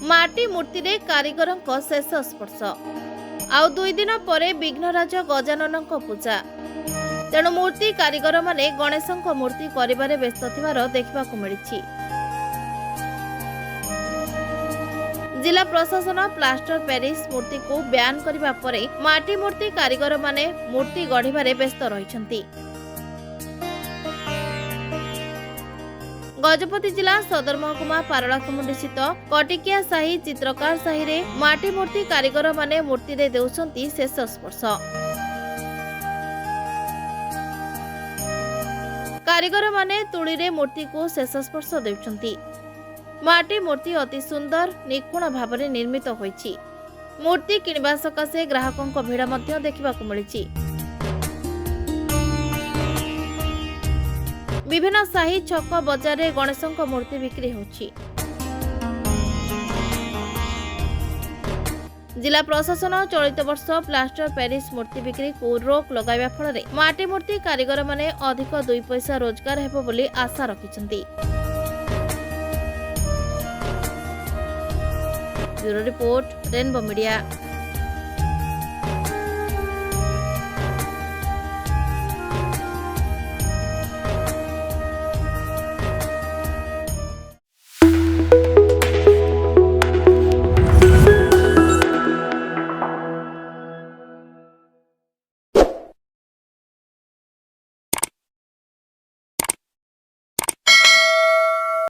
माटी मूर्ति रे कारीगर शेष स्पर्श आउ 2 दिन पर विघ्नराज गजानन पूजा तेणु मूर्ति कारीगर माने गणेश मूर्ति करिबारे व्यस्त थिबार देखा मिली। जिला प्रशासन प्लास्टर पेरिस मूर्ति को ब्यान करने पर माटी मूर्ति कारीगर माने मूर्ति गढ़िबारे व्यस्त रहिछंती। गजपति जिला सदर महकुमा पारलाखमुंडी स्थित कटिकिया साही चित्रकार साही रे माटी मूर्ति कारीगर माने मूर्ति रे देउछंती शेष स्पर्श। कारीगर माने तुली रे मूर्ति को शेष स्पर्श देउछंती। माटी मूर्ति अति सुंदर निपुण भाव निर्मित होईछि। मूर्ति किणवा सकाशे ग्राहकों भीड़ मध्य देखा मिली। विभिन्न साही छक बजार रे गणेशों मूर्ति बिक्री होछि। जिला प्रशासन चलित वर्ष प्लास्टर पेरिस मूर्ति बिक्री को रोक लगाइबा फल माटी मूर्ति कारीगर माने अधिक 2 पैसा रोजगार हेबो बोली आशा रखिछंती। Bureau report rainbow media.